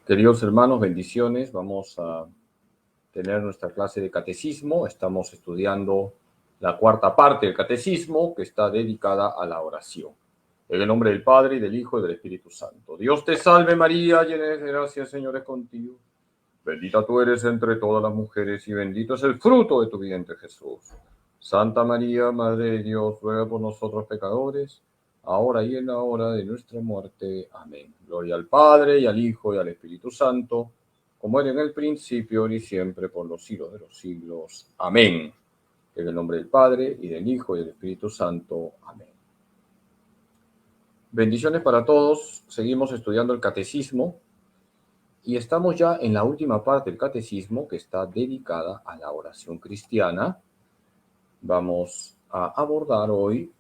Queridos hermanos, bendiciones. Vamos a tener nuestra clase de catecismo. Estamos estudiando la cuarta parte del catecismo que está dedicada a la oración. En el nombre del Padre, y del Hijo, y del Espíritu Santo. Dios te salve María, llena eres de gracia, el Señor es contigo. Bendita tú eres entre todas las mujeres y bendito es el fruto de tu vientre, Jesús. Santa María, Madre de Dios, ruega por nosotros pecadores, ahora y en la hora de nuestra muerte. Amén. Gloria al Padre, y al Hijo, y al Espíritu Santo, como era en el principio, ahora y siempre, por los siglos de los siglos. Amén. En el nombre del Padre, y del Hijo, y del Espíritu Santo. Amén. Bendiciones para todos. Seguimos estudiando el catecismo. Y estamos ya en la última parte del catecismo que está dedicada a la oración cristiana. Vamos a abordar hoy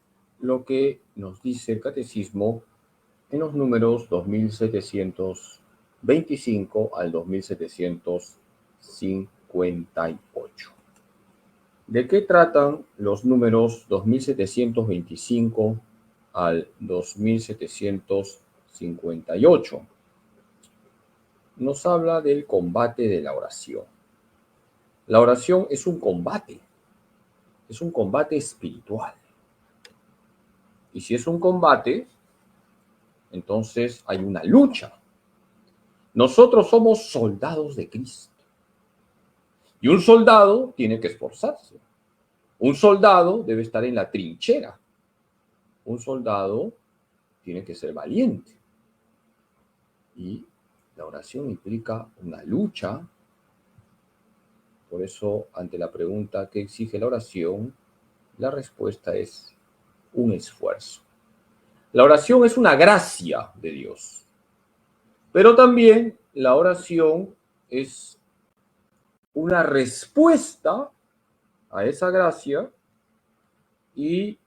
lo que nos dice el catecismo en los números 2725 al 2758. ¿De qué tratan los números 2725 al 2758? Nos habla del combate de la oración. La oración es un combate espiritual. Y si es un combate, entonces hay una lucha. Nosotros somos soldados de Cristo. Y un soldado tiene que esforzarse. Un soldado debe estar en la trinchera. Un soldado tiene que ser valiente. Y la oración implica una lucha. Por eso, ante la pregunta ¿qué exige la oración?, la respuesta es un esfuerzo. La oración es una gracia de Dios, pero también la oración es una respuesta a esa gracia y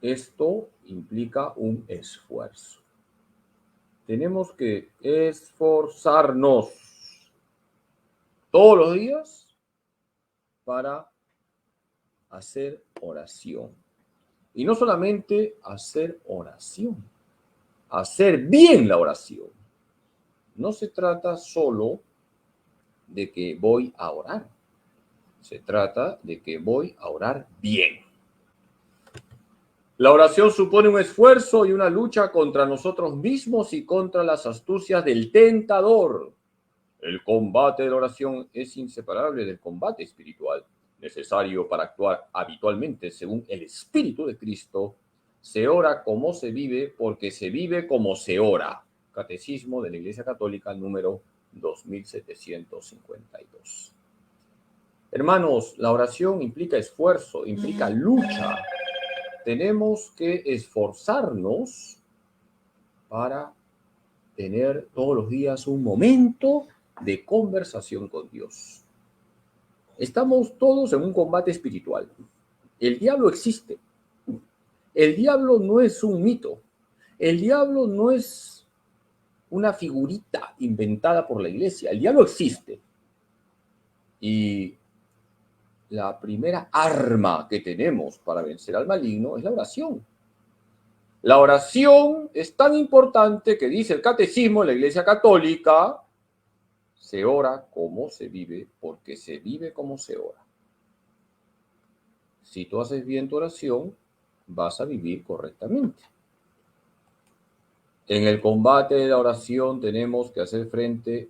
esto implica un esfuerzo. Tenemos que esforzarnos todos los días para hacer oración. Y no solamente hacer oración, hacer bien la oración. No se trata solo de que voy a orar. Se trata de que voy a orar bien. La oración supone un esfuerzo y una lucha contra nosotros mismos y contra las astucias del tentador. El combate de la oración es inseparable del combate espiritual, necesario para actuar habitualmente según el Espíritu de Cristo. Se ora como se vive, porque se vive como se ora. Catecismo de la Iglesia Católica, número 2752. Hermanos, la oración implica esfuerzo, implica lucha. Tenemos que esforzarnos para tener todos los días un momento de conversación con Dios. Estamos todos en un combate espiritual. El diablo existe. El diablo no es un mito. El diablo no es una figurita inventada por la iglesia. El diablo existe. Y la primera arma que tenemos para vencer al maligno es la oración. La oración es tan importante que dice el catecismo de la Iglesia Católica: se ora como se vive, porque se vive como se ora. Si tú haces bien tu oración, vas a vivir correctamente. En el combate de la oración tenemos que hacer frente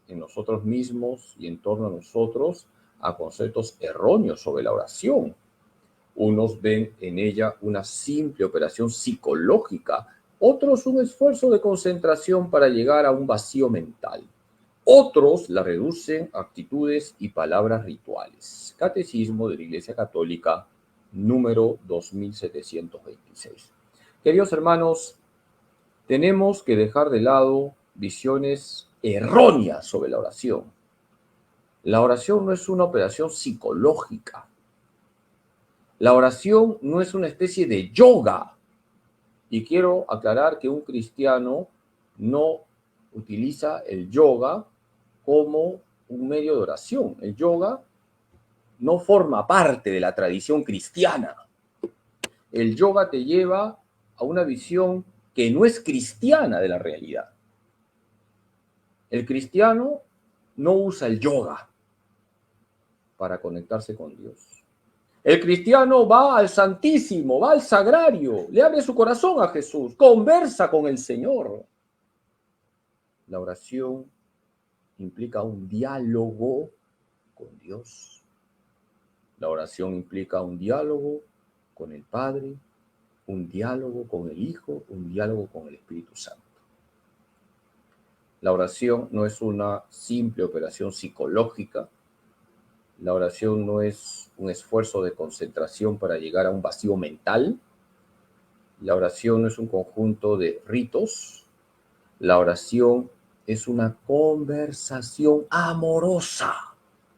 en nosotros mismos y en torno a nosotros a conceptos erróneos sobre la oración. Unos ven en ella una simple operación psicológica, otros un esfuerzo de concentración para llegar a un vacío mental. Otros la reducen a actitudes y palabras rituales. Catecismo de la Iglesia Católica, número 2726. Queridos hermanos, tenemos que dejar de lado visiones erróneas sobre la oración. La oración no es una operación psicológica. La oración no es una especie de yoga. Y quiero aclarar que un cristiano no utiliza el yoga como un medio de oración. El yoga no forma parte de la tradición cristiana. El yoga te lleva a una visión que no es cristiana de la realidad. El cristiano no usa el yoga para conectarse con Dios. El cristiano va al Santísimo, va al Sagrario, le abre su corazón a Jesús, conversa con el Señor. La oración implica un diálogo con Dios. La oración implica un diálogo con el Padre, un diálogo con el Hijo, un diálogo con el Espíritu Santo. La oración no es una simple operación psicológica. La oración no es un esfuerzo de concentración para llegar a un vacío mental. La oración no es un conjunto de ritos. La oración es una conversación amorosa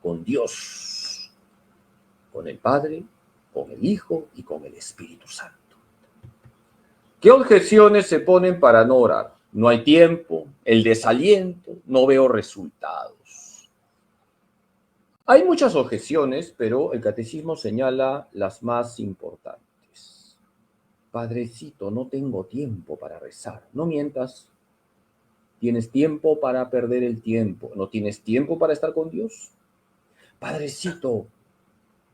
con Dios, con el Padre, con el Hijo y con el Espíritu Santo. ¿Qué objeciones se ponen para no orar? No hay tiempo, el desaliento, no veo resultados. Hay muchas objeciones, pero el catecismo señala las más importantes. Padrecito, no tengo tiempo para rezar. No mientas. ¿Tienes tiempo para perder el tiempo? ¿No tienes tiempo para estar con Dios? Padrecito,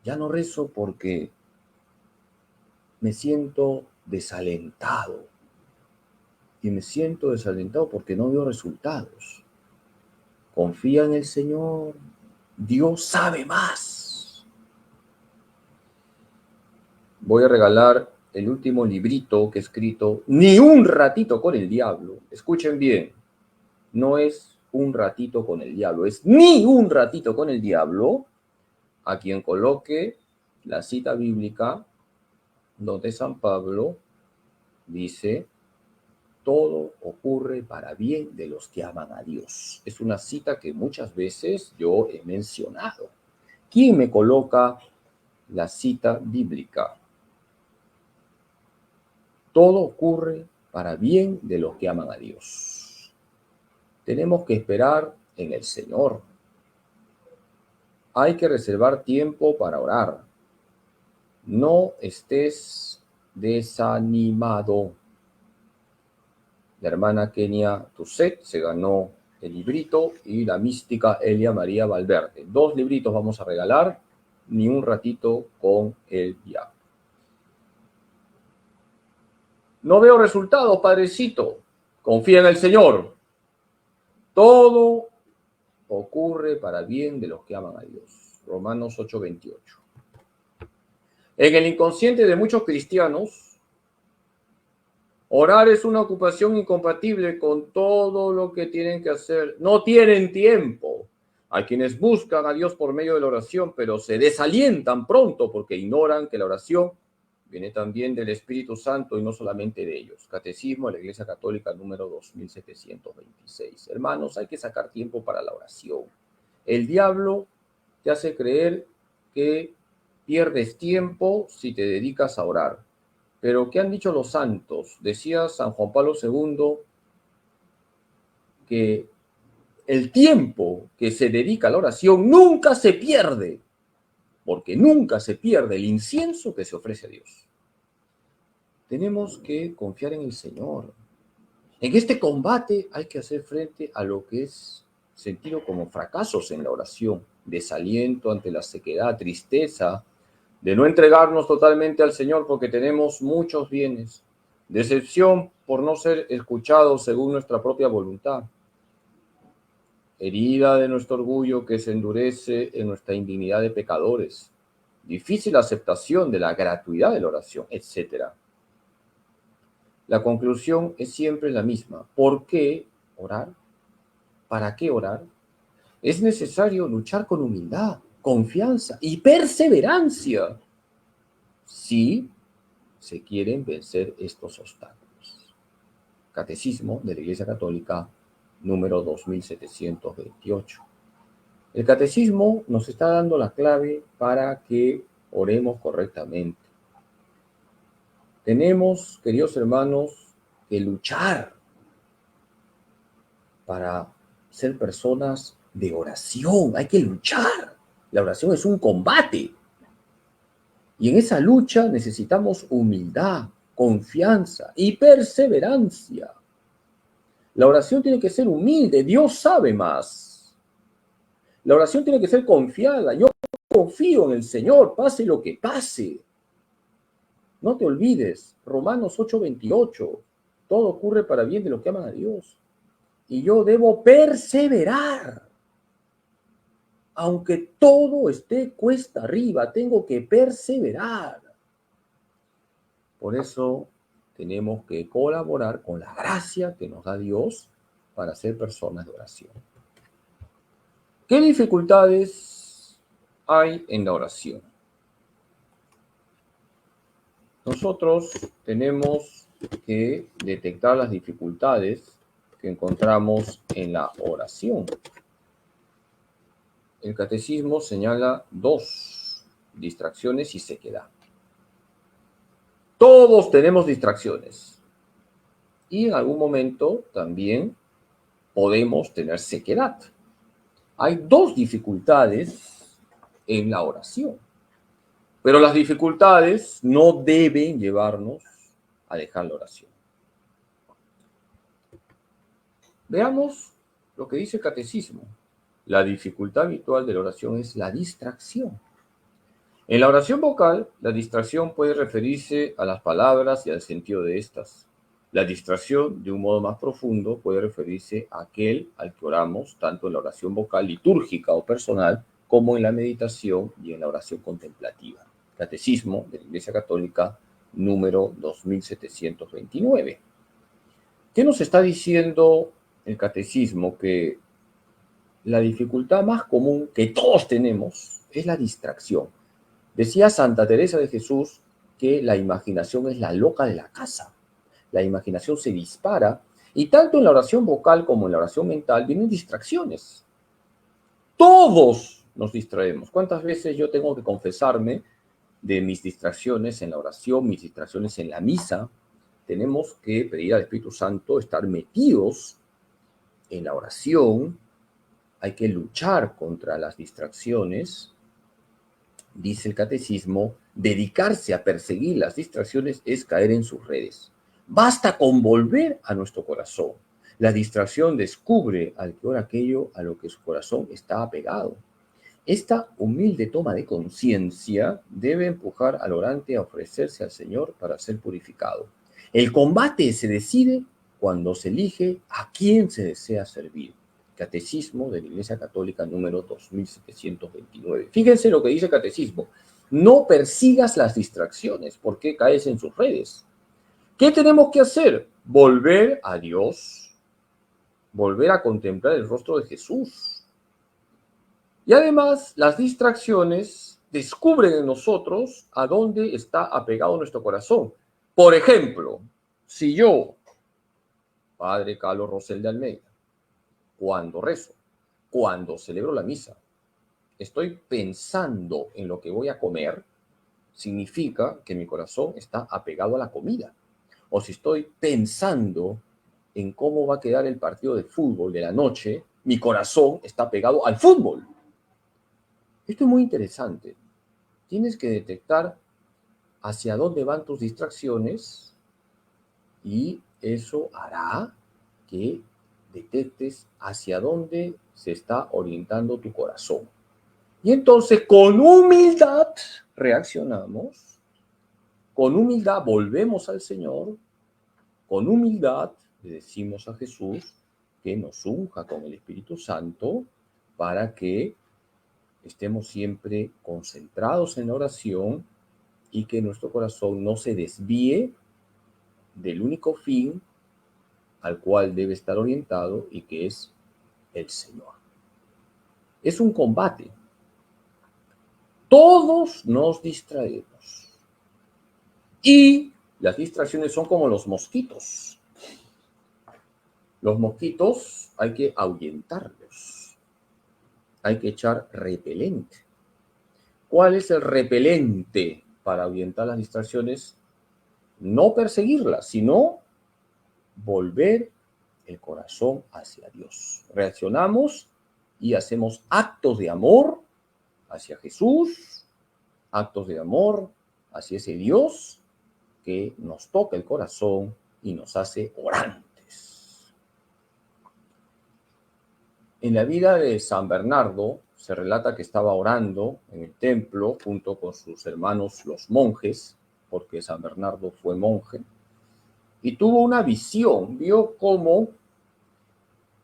ya no rezo porque me siento desalentado. Y me siento desalentado porque no veo resultados. Confía en el Señor. Dios sabe más. Voy a regalar el último librito que he escrito, Ni un ratito con el diablo. Escuchen bien, no es un ratito con el diablo, es ni un ratito con el diablo, a quien coloque la cita bíblica donde San Pablo dice: todo ocurre para bien de los que aman a Dios. Es una cita que muchas veces yo he mencionado. ¿Quién me coloca la cita bíblica? Todo ocurre para bien de los que aman a Dios. Tenemos que esperar en el Señor. Hay que reservar tiempo para orar. No estés desanimado. La hermana Kenia Tusset se ganó el librito y la mística Elia María Valverde. 2 libritos vamos a regalar, Ni un ratito con el diablo. No veo resultados, padrecito. Confía en el Señor. Todo ocurre para bien de los que aman a Dios. Romanos 8:28. En el inconsciente de muchos cristianos, orar es una ocupación incompatible con todo lo que tienen que hacer. No tienen tiempo. Hay quienes buscan a Dios por medio de la oración, pero se desalientan pronto porque ignoran que la oración viene también del Espíritu Santo y no solamente de ellos. Catecismo de la Iglesia Católica número 2726. Hermanos, hay que sacar tiempo para la oración. El diablo te hace creer que pierdes tiempo si te dedicas a orar. Pero ¿qué han dicho los santos? Decía San Juan Pablo II que el tiempo que se dedica a la oración nunca se pierde, porque nunca se pierde el incienso que se ofrece a Dios. Tenemos que confiar en el Señor. En este combate hay que hacer frente a lo que es sentido como fracasos en la oración, desaliento ante la sequedad, tristeza, de no entregarnos totalmente al Señor porque tenemos muchos bienes, decepción por no ser escuchados según nuestra propia voluntad, herida de nuestro orgullo que se endurece en nuestra indignidad de pecadores, difícil aceptación de la gratuidad de la oración, etc. La conclusión es siempre la misma. ¿Por qué orar? ¿Para qué orar? Es necesario luchar con humildad, confianza y perseverancia si se quieren vencer estos obstáculos. Catecismo de la Iglesia Católica número 2728. El catecismo nos está dando la clave para que oremos correctamente. Tenemos, queridos hermanos, que luchar para ser personas de oración. Hay que luchar. La oración es un combate. Y en esa lucha necesitamos humildad, confianza y perseverancia. La oración tiene que ser humilde. Dios sabe más. La oración tiene que ser confiada. Yo confío en el Señor, pase lo que pase. No te olvides, Romanos 8:28. Todo ocurre para bien de los que aman a Dios. Y yo debo perseverar. Aunque todo esté cuesta arriba, tengo que perseverar. Por eso tenemos que colaborar con la gracia que nos da Dios para ser personas de oración. ¿Qué dificultades hay en la oración? Nosotros tenemos que detectar las dificultades que encontramos en la oración. El catecismo señala 2: distracciones y sequedad. Todos tenemos distracciones y en algún momento también podemos tener sequedad. Hay 2 dificultades en la oración, pero las dificultades no deben llevarnos a dejar la oración. Veamos lo que dice el catecismo. La dificultad habitual de la oración es la distracción. En la oración vocal, la distracción puede referirse a las palabras y al sentido de estas. La distracción, de un modo más profundo, puede referirse a aquel al que oramos, tanto en la oración vocal litúrgica o personal, como en la meditación y en la oración contemplativa. Catecismo de la Iglesia Católica, número 2729. ¿Qué nos está diciendo el catecismo? Que la dificultad más común que todos tenemos es la distracción. Decía Santa Teresa de Jesús que la imaginación es la loca de la casa. La imaginación se dispara y tanto en la oración vocal como en la oración mental vienen distracciones. Todos nos distraemos. ¿Cuántas veces yo tengo que confesarme de mis distracciones en la oración, mis distracciones en la misa? Tenemos que pedir al Espíritu Santo estar metidos en la oración. Hay que luchar contra las distracciones. Dice el catecismo, dedicarse a perseguir las distracciones es caer en sus redes. Basta con volver a nuestro corazón. La distracción descubre al que ora aquello a lo que su corazón está apegado. Esta humilde toma de conciencia debe empujar al orante a ofrecerse al Señor para ser purificado. El combate se decide cuando se elige a quién se desea servir. Catecismo de la Iglesia Católica número 2729. Fíjense lo que dice el catecismo. No persigas las distracciones porque caes en sus redes. ¿Qué tenemos que hacer? Volver a Dios, volver a contemplar el rostro de Jesús. Y además, las distracciones descubren en nosotros a dónde está apegado nuestro corazón. Por ejemplo, si yo, Padre Carlos Rosel de Almeida, cuando rezo, cuando celebro la misa, estoy pensando en lo que voy a comer, significa que mi corazón está apegado a la comida. O si estoy pensando en cómo va a quedar el partido de fútbol de la noche, mi corazón está pegado al fútbol. Esto es muy interesante. Tienes que detectar hacia dónde van tus distracciones y eso hará que detectes hacia dónde se está orientando tu corazón. Y entonces con humildad reaccionamos, con humildad volvemos al Señor, con humildad le decimos a Jesús que nos unja con el Espíritu Santo para que estemos siempre concentrados en la oración y que nuestro corazón no se desvíe del único fin al cual debe estar orientado y que es el Señor. Es un combate. Todos nos distraemos. Y las distracciones son como los mosquitos. Los mosquitos hay que ahuyentarlos. Hay que echar repelente. ¿Cuál es el repelente para ahuyentar las distracciones? No perseguirlas, sino volver el corazón hacia Dios. Reaccionamos y hacemos actos de amor hacia Jesús, actos de amor hacia ese Dios que nos toca el corazón y nos hace orantes. En la vida de San Bernardo se relata que estaba orando en el templo junto con sus hermanos los monjes, porque San Bernardo fue monje, y tuvo una visión, vio cómo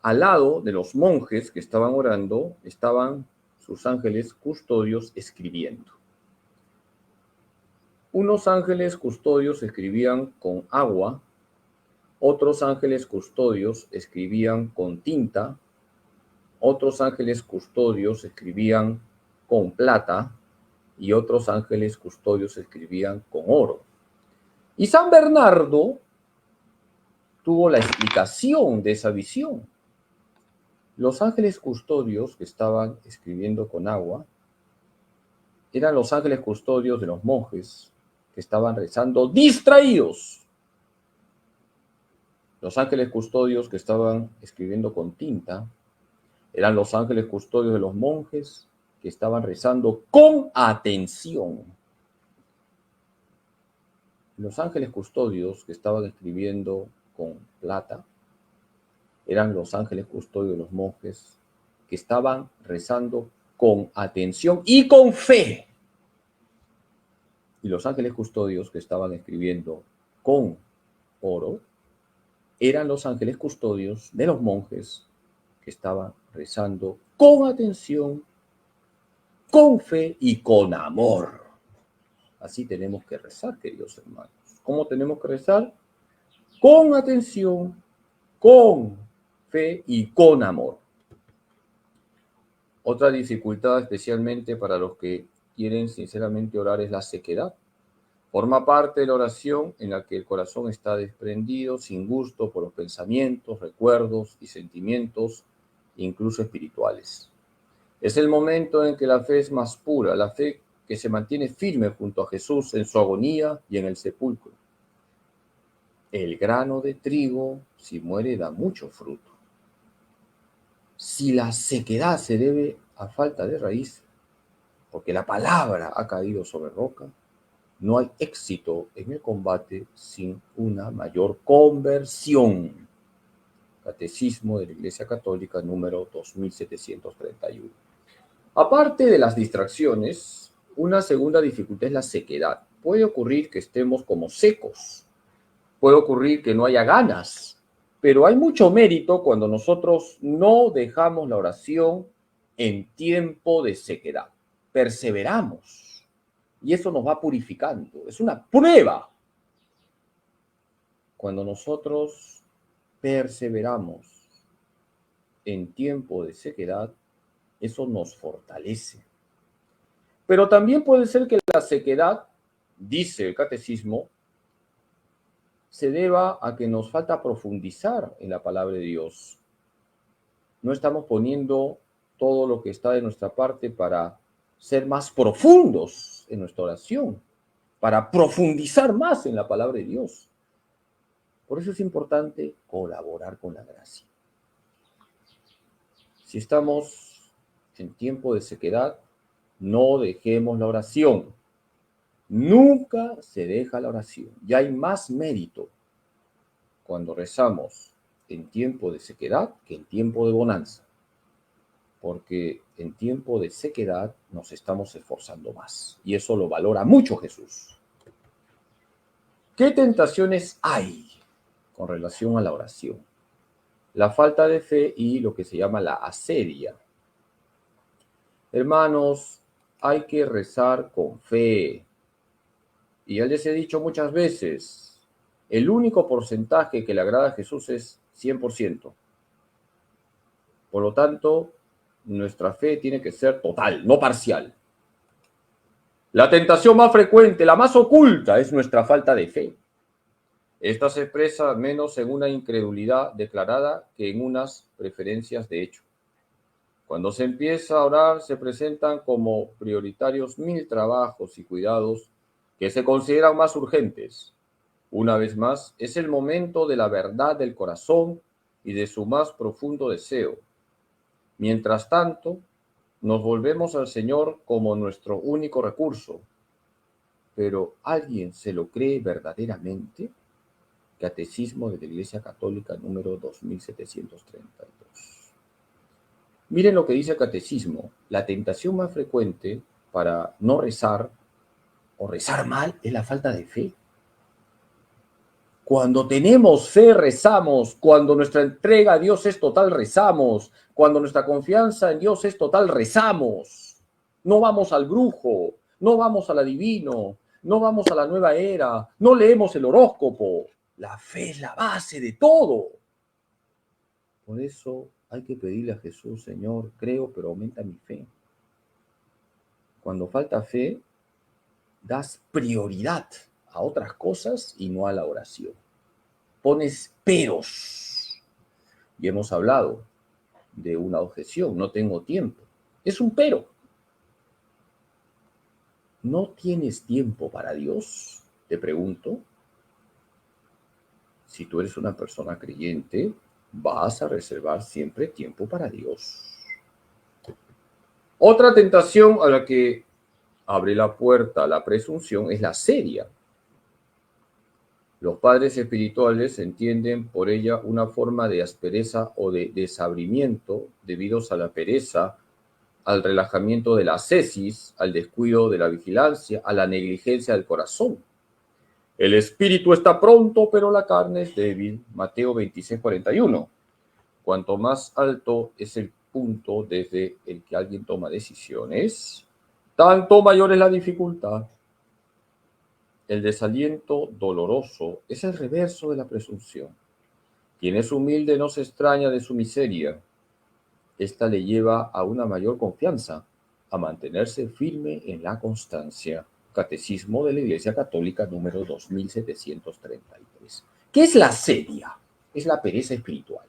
al lado de los monjes que estaban orando estaban sus ángeles custodios escribiendo. Unos ángeles custodios escribían con agua, otros ángeles custodios escribían con tinta, otros ángeles custodios escribían con plata y otros ángeles custodios escribían con oro. Y San Bernardo tuvo la explicación de esa visión. Los ángeles custodios que estaban escribiendo con agua eran los ángeles custodios de los monjes que estaban rezando distraídos. Los ángeles custodios que estaban escribiendo con tinta eran los ángeles custodios de los monjes que estaban rezando con atención. Los ángeles custodios que estaban escribiendo con plata eran los ángeles custodios de los monjes que estaban rezando con atención y con fe. Y los ángeles custodios que estaban escribiendo con oro eran los ángeles custodios de los monjes que estaban rezando con atención, con fe y con amor. Así tenemos que rezar, queridos hermanos. ¿Cómo tenemos que rezar? Con atención, con fe y con amor. Otra dificultad, especialmente para los que quieren sinceramente orar, es la sequedad. Forma parte de la oración en la que el corazón está desprendido, sin gusto por los pensamientos, recuerdos y sentimientos, incluso espirituales. Es el momento en que la fe es más pura, la fe que se mantiene firme junto a Jesús en su agonía y en el sepulcro. El grano de trigo, si muere, da mucho fruto. Si la sequedad se debe a falta de raíz, porque la palabra ha caído sobre roca, no hay éxito en el combate sin una mayor conversión. Catecismo de la Iglesia Católica número 2731. Aparte de las distracciones, una segunda dificultad es la sequedad. Puede ocurrir que estemos como secos, puede ocurrir que no haya ganas, pero hay mucho mérito cuando nosotros no dejamos la oración en tiempo de sequedad. Perseveramos y eso nos va purificando. Es una prueba. Cuando nosotros perseveramos en tiempo de sequedad, eso nos fortalece. Pero también puede ser que la sequedad, dice el catecismo, se deba a que nos falta profundizar en la palabra de Dios. No estamos poniendo todo lo que está de nuestra parte para ser más profundos en nuestra oración, para profundizar más en la palabra de Dios. Por eso es importante colaborar con la gracia. Si estamos en tiempo de sequedad, no dejemos la oración. Nunca se deja la oración. Ya hay más mérito cuando rezamos en tiempo de sequedad que en tiempo de bonanza. Porque en tiempo de sequedad nos estamos esforzando más. Y eso lo valora mucho Jesús. ¿Qué tentaciones hay con relación a la oración? La falta de fe y lo que se llama la asedia. Hermanos, hay que rezar con fe. Y ya les he dicho muchas veces, el único porcentaje que le agrada a Jesús es 100%. Por lo tanto, nuestra fe tiene que ser total, no parcial. La tentación más frecuente, la más oculta, es nuestra falta de fe. Esta se expresa menos en una incredulidad declarada que en unas preferencias de hecho. Cuando se empieza a orar, se presentan como prioritarios 1000 trabajos y cuidados que se consideran más urgentes. Una vez más, es el momento de la verdad del corazón y de su más profundo deseo. Mientras tanto, nos volvemos al Señor como nuestro único recurso. Pero ¿alguien se lo cree verdaderamente? Catecismo de la Iglesia Católica número 2732. Miren lo que dice el catecismo. La tentación más frecuente para no rezar o rezar mal es la falta de fe. Cuando tenemos fe, rezamos. Cuando nuestra entrega a Dios es total, rezamos. Cuando nuestra confianza en Dios es total, rezamos. No vamos al brujo, no vamos al adivino, no vamos a la nueva era, no leemos el horóscopo. La fe es la base de todo. Por eso hay que pedirle a Jesús, Señor, creo, pero aumenta mi fe. Cuando falta fe, das prioridad a otras cosas y no a la oración. Pones peros. Y hemos hablado de una objeción, no tengo tiempo. Es un pero. ¿No tienes tiempo para Dios? Te pregunto. Si tú eres una persona creyente, vas a reservar siempre tiempo para Dios. Otra tentación a la que abre la puerta a la presunción es la seria. Los padres espirituales entienden por ella una forma de aspereza o de desabrimiento debido a la pereza, al relajamiento de la ascesis, al descuido de la vigilancia, a la negligencia del corazón. El espíritu está pronto, pero la carne es débil. Mateo 26:41. Cuanto más alto es el punto desde el que alguien toma decisiones, tanto mayor es la dificultad. El desaliento doloroso es el reverso de la presunción. Quien es humilde no se extraña de su miseria. Esta le lleva a una mayor confianza, a mantenerse firme en la constancia. Catecismo de la Iglesia Católica número 2733. ¿Qué es la sedia? Es la pereza espiritual.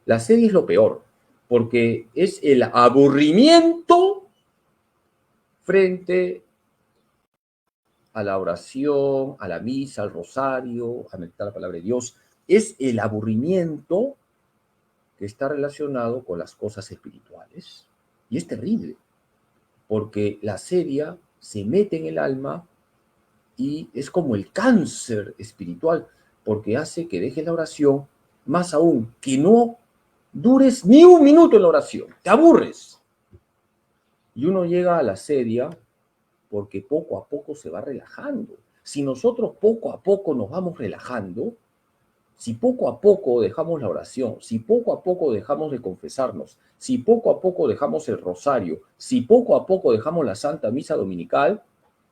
La sedia es lo peor, porque es el aburrimiento frente a la oración, a la misa, al rosario, a meditar la palabra de Dios. Es el aburrimiento que está relacionado con las cosas espirituales. Y es terrible, porque la sedia se mete en el alma y es como el cáncer espiritual, porque hace que dejes la oración, más aún, que no dures ni un minuto en la oración, te aburres. Y uno llega a la sedia porque poco a poco se va relajando. Si nosotros poco a poco nos vamos relajando, si poco a poco dejamos la oración, si poco a poco dejamos de confesarnos, si poco a poco dejamos el rosario, si poco a poco dejamos la Santa Misa Dominical,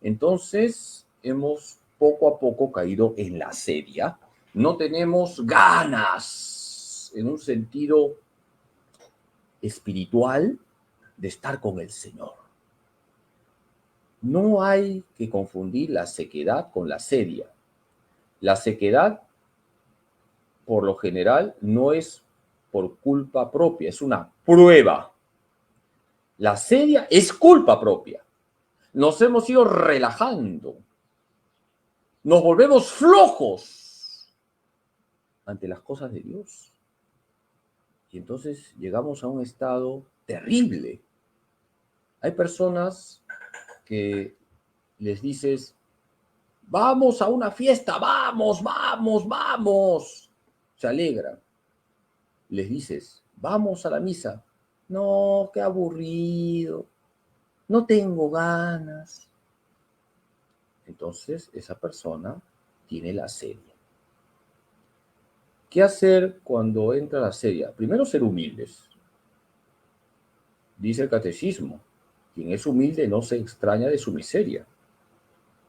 entonces hemos poco a poco caído en la sedia. No tenemos ganas, en un sentido espiritual, de estar con el Señor. No hay que confundir la sequedad con la sedia. La sequedad, por lo general, no es por culpa propia, es una prueba. La sedia es culpa propia. Nos hemos ido relajando. Nos volvemos flojos ante las cosas de Dios. Y entonces llegamos a un estado terrible. Hay personas que les dices, vamos a una fiesta, vamos, vamos, vamos. Se alegran. Les dices, vamos a la misa. No, qué aburrido. No tengo ganas. Entonces, esa persona tiene la sedia. ¿Qué hacer cuando entra la sedia? Primero, ser humildes. Dice el catecismo, quien es humilde no se extraña de su miseria.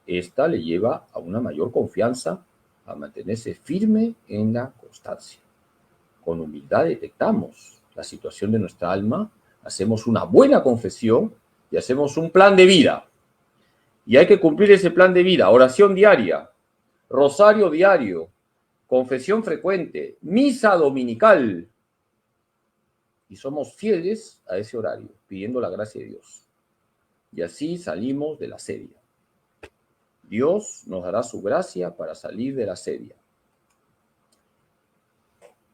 Esta le lleva a una mayor confianza, a mantenerse firme en la constancia. Con humildad detectamos la situación de nuestra alma, hacemos una buena confesión y hacemos un plan de vida. Y hay que cumplir ese plan de vida. Oración diaria, rosario diario, confesión frecuente, misa dominical. Y somos fieles a ese horario, pidiendo la gracia de Dios. Y así salimos de la sedia. Dios nos dará su gracia para salir de la sedia.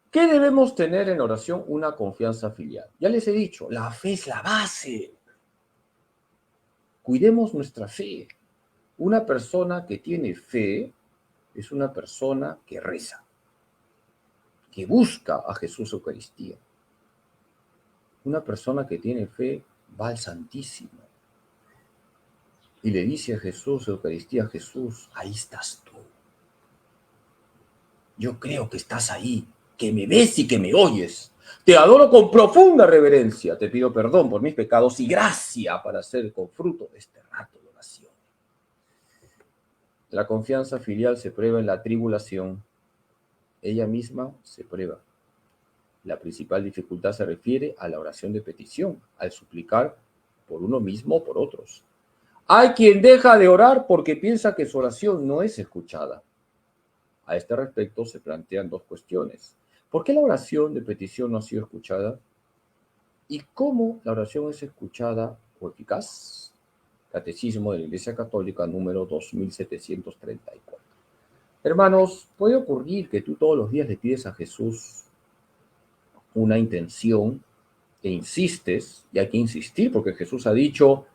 ¿Qué debemos tener en oración? Una confianza filial. Ya les he dicho, la fe es la base. Cuidemos nuestra fe. Una persona que tiene fe es una persona que reza, que busca a Jesús Eucaristía. Una persona que tiene fe va al Santísimo y le dice a Jesús, Eucaristía, Jesús, ahí estás tú. Yo creo que estás ahí, que me ves y que me oyes. Te adoro con profunda reverencia. Te pido perdón por mis pecados y gracia para hacer con fruto de este rato de oración. La confianza filial se prueba en la tribulación. Ella misma se prueba. La principal dificultad se refiere a la oración de petición, al suplicar por uno mismo o por otros. Hay quien deja de orar porque piensa que su oración no es escuchada. A este respecto se plantean dos cuestiones. ¿Por qué la oración de petición no ha sido escuchada? ¿Y cómo la oración es escuchada o eficaz? Catecismo de la Iglesia Católica número 2734. Hermanos, puede ocurrir que tú todos los días le pides a Jesús una intención e insistes, y hay que insistir porque Jesús ha dicho,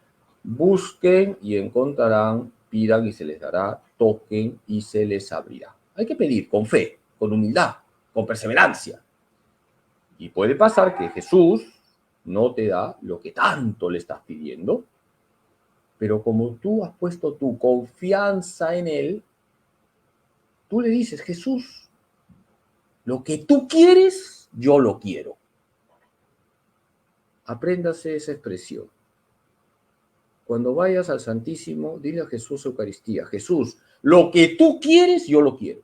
busquen y encontrarán, pidan y se les dará, toquen y se les abrirá. Hay que pedir con fe, con humildad, con perseverancia. Y puede pasar que Jesús no te da lo que tanto le estás pidiendo, pero como tú has puesto tu confianza en Él, tú le dices, Jesús, lo que tú quieres, yo lo quiero. Apréndase esa expresión. Cuando vayas al Santísimo, dile a Jesús Eucaristía, Jesús, lo que tú quieres, yo lo quiero.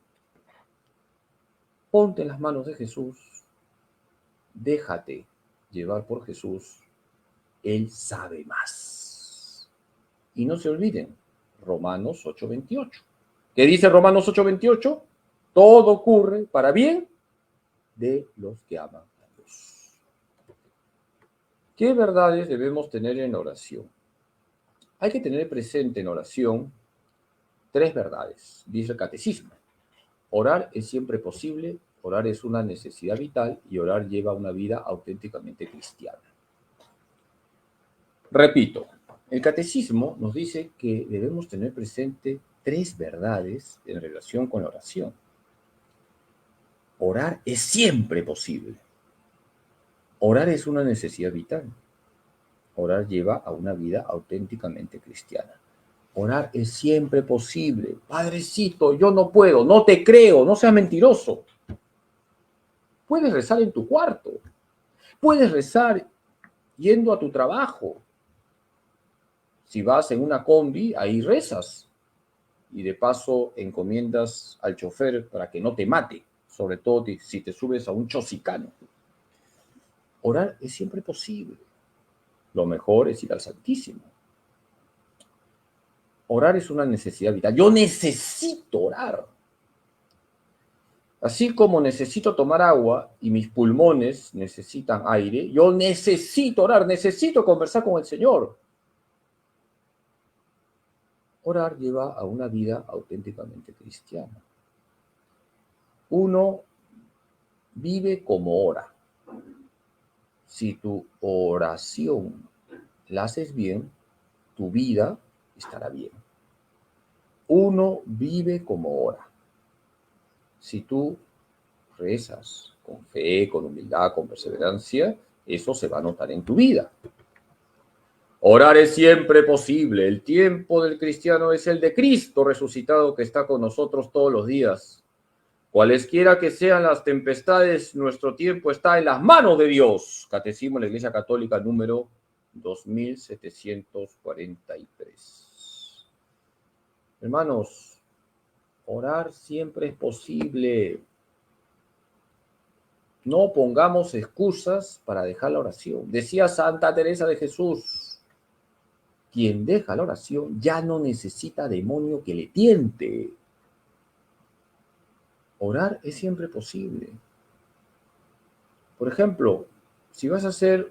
Ponte en las manos de Jesús, déjate llevar por Jesús, Él sabe más. Y no se olviden, Romanos 8:28. ¿Qué dice Romanos 8:28? Todo ocurre para bien de los que aman a Dios. ¿Qué verdades debemos tener en oración? Hay que tener presente en oración 3 verdades, dice el Catecismo. Orar es siempre posible, orar es una necesidad vital y orar lleva una vida auténticamente cristiana. Repito, el Catecismo nos dice que debemos tener presente 3 verdades en relación con la oración. Orar es siempre posible. Orar es una necesidad vital. Orar lleva a una vida auténticamente cristiana. Orar es siempre posible. Padrecito, yo no puedo, no te creo, no seas mentiroso. Puedes rezar en tu cuarto. Puedes rezar yendo a tu trabajo. Si vas en una combi, ahí rezas. Y de paso encomiendas al chofer para que no te mate, sobre todo si te subes a un chosicano. Orar es siempre posible. Lo mejor es ir al Santísimo. Orar es una necesidad vital. Yo necesito orar. Así como necesito tomar agua y mis pulmones necesitan aire, yo necesito orar, necesito conversar con el Señor. Orar lleva a una vida auténticamente cristiana. Uno vive como ora. Si tu oración la haces bien, tu vida estará bien. Uno vive como ora. Si tú rezas con fe, con humildad, con perseverancia, eso se va a notar en tu vida. Orar es siempre posible. El tiempo del cristiano es el de Cristo resucitado que está con nosotros todos los días. Cualesquiera que sean las tempestades, nuestro tiempo está en las manos de Dios. Catecismo de la Iglesia Católica número 2743. Hermanos, orar siempre es posible. No pongamos excusas para dejar la oración. Decía Santa Teresa de Jesús, quien deja la oración ya no necesita demonio que le tiente. Orar es siempre posible. Por ejemplo, si vas a hacer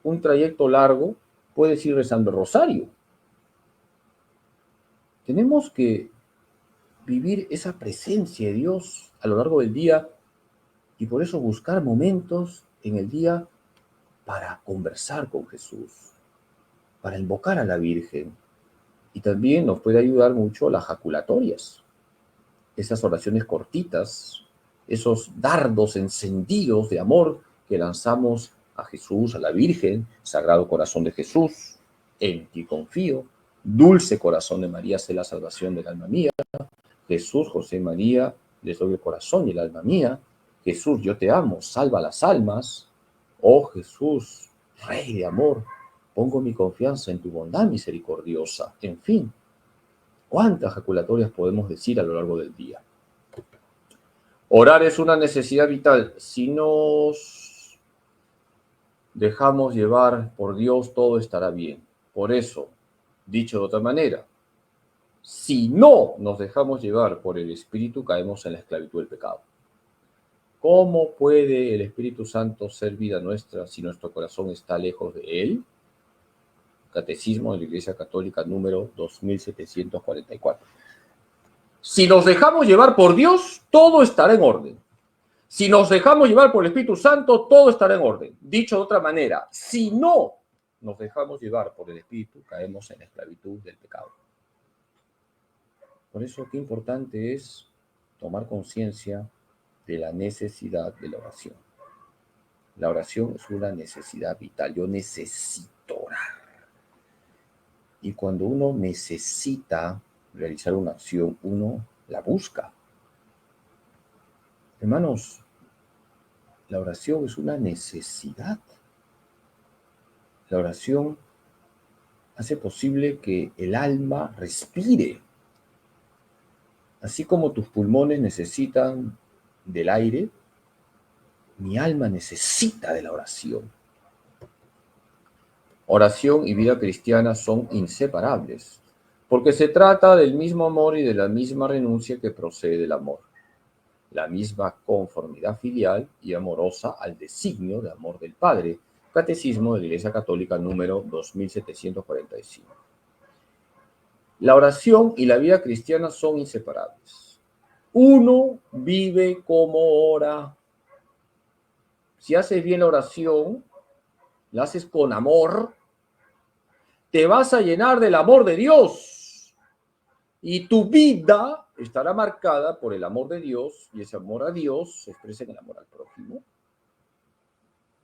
un trayecto largo, puedes ir rezando el rosario. Tenemos que vivir esa presencia de Dios a lo largo del día y por eso buscar momentos en el día para conversar con Jesús, para invocar a la Virgen. Y también nos puede ayudar mucho las jaculatorias, esas oraciones cortitas, esos dardos encendidos de amor que lanzamos a Jesús, a la Virgen, Sagrado Corazón de Jesús, en ti confío, Dulce Corazón de María, sé la salvación del alma mía, Jesús, José y María, les doy el corazón y el alma mía, Jesús, yo te amo, salva las almas, oh Jesús, Rey de amor, pongo mi confianza en tu bondad misericordiosa, en fin, ¿cuántas jaculatorias podemos decir a lo largo del día? Orar es una necesidad vital. Si nos dejamos llevar por Dios, todo estará bien. Por eso, dicho de otra manera, si no nos dejamos llevar por el Espíritu, caemos en la esclavitud del pecado. ¿Cómo puede el Espíritu Santo ser vida nuestra si nuestro corazón está lejos de Él? Catecismo de la Iglesia Católica número 2744. Si nos dejamos llevar por Dios, todo estará en orden. Si nos dejamos llevar por el Espíritu Santo, todo estará en orden. Dicho de otra manera, si no nos dejamos llevar por el Espíritu, caemos en la esclavitud del pecado. Por eso, qué importante es tomar conciencia de la necesidad de la oración. La oración es una necesidad vital. Yo necesito orar. Y cuando uno necesita realizar una acción, uno la busca. Hermanos, la oración es una necesidad. La oración hace posible que el alma respire. Así como tus pulmones necesitan del aire, mi alma necesita de la oración. Oración y vida cristiana son inseparables, porque se trata del mismo amor y de la misma renuncia que procede del amor, la misma conformidad filial y amorosa al designio de amor del Padre. Catecismo de la Iglesia Católica número 2745. La oración y la vida cristiana son inseparables. Uno vive como ora. Si haces bien la oración, la haces con amor, te vas a llenar del amor de Dios. Y tu vida estará marcada por el amor de Dios, y ese amor a Dios se expresa en el amor al prójimo.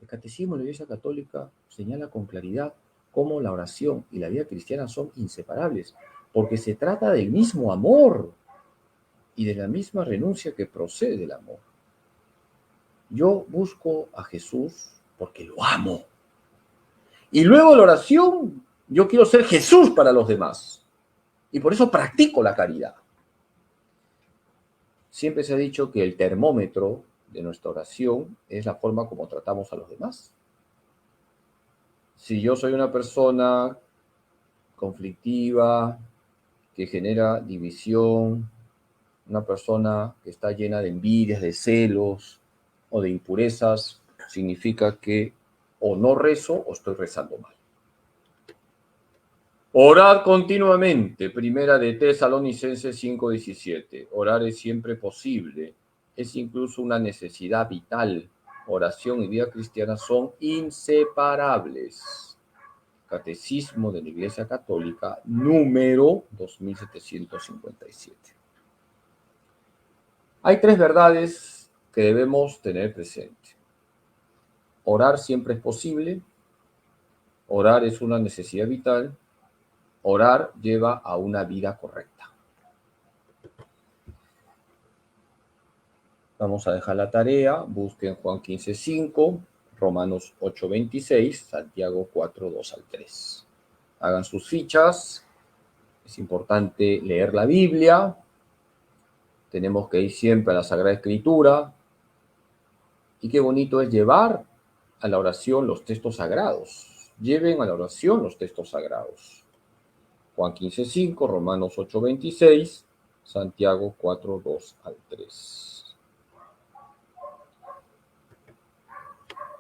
El Catecismo de la Iglesia Católica señala con claridad cómo la oración y la vida cristiana son inseparables, porque se trata del mismo amor y de la misma renuncia que procede del amor. Yo busco a Jesús porque lo amo. Y luego la oración, yo quiero ser Jesús para los demás. Y por eso practico la caridad. Siempre se ha dicho que el termómetro de nuestra oración es la forma como tratamos a los demás. Si yo soy una persona conflictiva, que genera división, una persona que está llena de envidias, de celos o de impurezas, significa que o no rezo o estoy rezando mal. Orad continuamente, primera de Tesalonicenses 5:17. Orar es siempre posible, es incluso una necesidad vital. Oración y vida cristiana son inseparables. Catecismo de la Iglesia Católica, número 2757. Hay tres verdades que debemos tener presente. Orar siempre es posible, orar es una necesidad vital, orar lleva a una vida correcta. Vamos a dejar la tarea, busquen Juan 15:5, Romanos 8:26, Santiago 4:2 al 3. Hagan sus fichas, es importante leer la Biblia, tenemos que ir siempre a la Sagrada Escritura, y qué bonito es llevar a la oración los textos sagrados. Lleven a la oración los textos sagrados. Juan 15:5, Romanos 8:26, Santiago 4:2 al 3.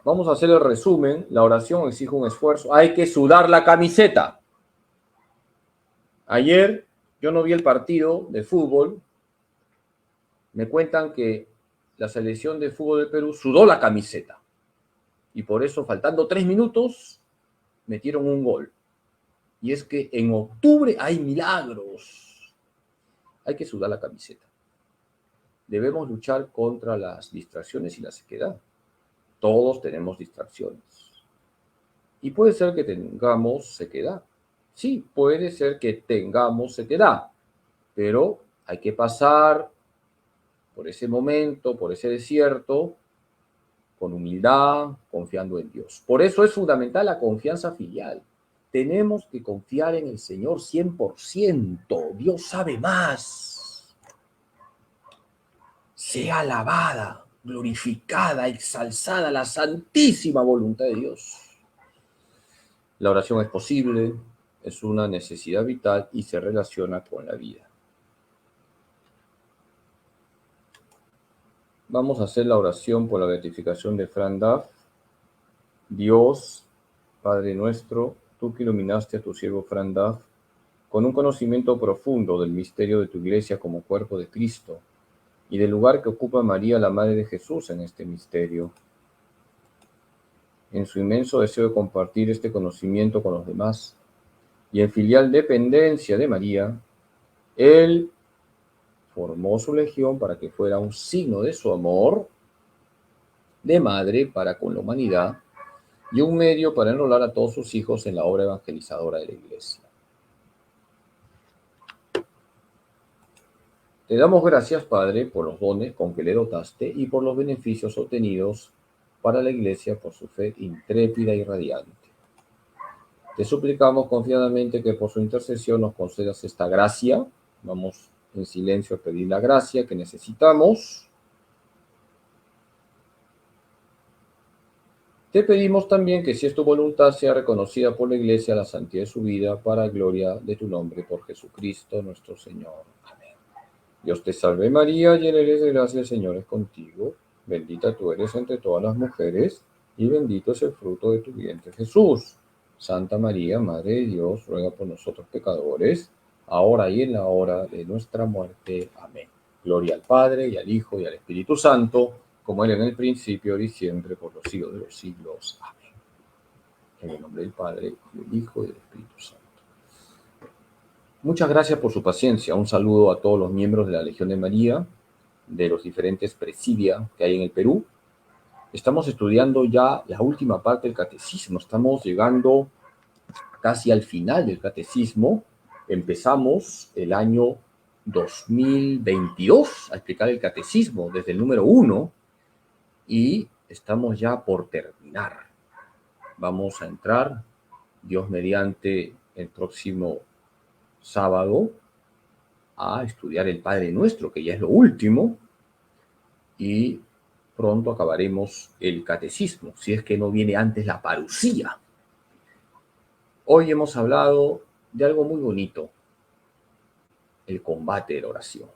Vamos a hacer el resumen. La oración exige un esfuerzo. Hay que sudar la camiseta. Ayer yo no vi el partido de fútbol. Me cuentan que la selección de fútbol de Perú sudó la camiseta. Y por eso, faltando 3 minutos, metieron un gol. Y es que en octubre hay milagros. Hay que sudar la camiseta. Debemos luchar contra las distracciones y la sequedad. Todos tenemos distracciones. Y puede ser que tengamos sequedad. Sí, puede ser que tengamos sequedad, pero hay que pasar por ese momento, por ese desierto, con humildad, confiando en Dios. Por eso es fundamental la confianza filial. Tenemos que confiar en el Señor 100%. Dios sabe más. Sea alabada, glorificada, exalzada la santísima voluntad de Dios. La oración es posible, es una necesidad vital y se relaciona con la vida. Vamos a hacer la oración por la beatificación de Fran Duff. Dios, Padre nuestro, tú que iluminaste a tu siervo Fran Duff con un conocimiento profundo del misterio de tu iglesia como cuerpo de Cristo y del lugar que ocupa María, la Madre de Jesús, en este misterio. En su inmenso deseo de compartir este conocimiento con los demás y en filial dependencia de María, él formó su legión para que fuera un signo de su amor de madre para con la humanidad y un medio para enrolar a todos sus hijos en la obra evangelizadora de la Iglesia. Te damos gracias, Padre, por los dones con que le dotaste y por los beneficios obtenidos para la Iglesia por su fe intrépida y radiante. Te suplicamos confiadamente que por su intercesión nos concedas esta gracia. Vamos en silencio a pedir la gracia que necesitamos. Te pedimos también que si es tu voluntad sea reconocida por la Iglesia la santidad de su vida para gloria de tu nombre por Jesucristo nuestro Señor. Amén. Dios te salve María, llena eres de gracia, el Señor es contigo. Bendita tú eres entre todas las mujeres y bendito es el fruto de tu vientre Jesús. Santa María, Madre de Dios, ruega por nosotros pecadores, ahora y en la hora de nuestra muerte. Amén. Gloria al Padre, y al Hijo, y al Espíritu Santo, como era en el principio, ahora y siempre, por los siglos de los siglos. Amén. En el nombre del Padre, del Hijo y del Espíritu Santo. Muchas gracias por su paciencia. Un saludo a todos los miembros de la Legión de María, de los diferentes presidia que hay en el Perú. Estamos estudiando ya la última parte del catecismo. Estamos llegando casi al final del catecismo. Empezamos el año 2022 a explicar el catecismo desde el número 1 y estamos ya por terminar. Vamos a entrar, Dios mediante, el próximo sábado a estudiar el Padre Nuestro, que ya es lo último, y pronto acabaremos el catecismo, si es que no viene antes la parusía. Hoy hemos hablado de algo muy bonito, el combate de la oración.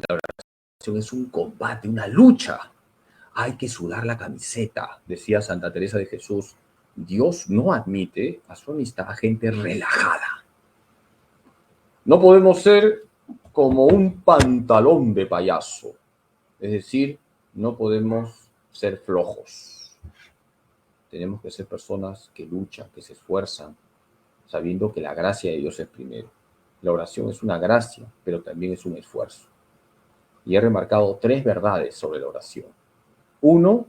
La oración es un combate, una lucha. Hay que sudar la camiseta, decía Santa Teresa de Jesús. Dios no admite a su amistad a gente relajada. No podemos ser como un pantalón de payaso, es decir, no podemos ser flojos. Tenemos que ser personas que luchan, que se esfuerzan, sabiendo que la gracia de Dios es primero. La oración es una gracia, pero también es un esfuerzo. Y he remarcado 3 verdades sobre la oración. 1,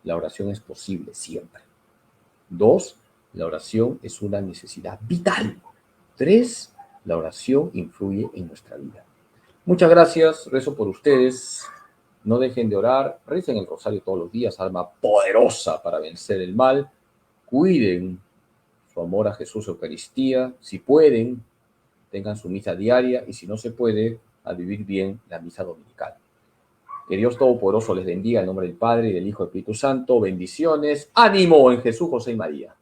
la oración es posible siempre. 2, la oración es una necesidad vital. 3, la oración influye en nuestra vida. Muchas gracias, rezo por ustedes. No dejen de orar, recen el rosario todos los días, arma poderosa para vencer el mal. Cuiden su amor a Jesús, Eucaristía. Si pueden, tengan su misa diaria y si no se puede, a vivir bien la misa dominical. Que Dios Todopoderoso les bendiga en nombre del Padre, y del Hijo y del Espíritu Santo. Bendiciones. ¡Ánimo en Jesús, José y María!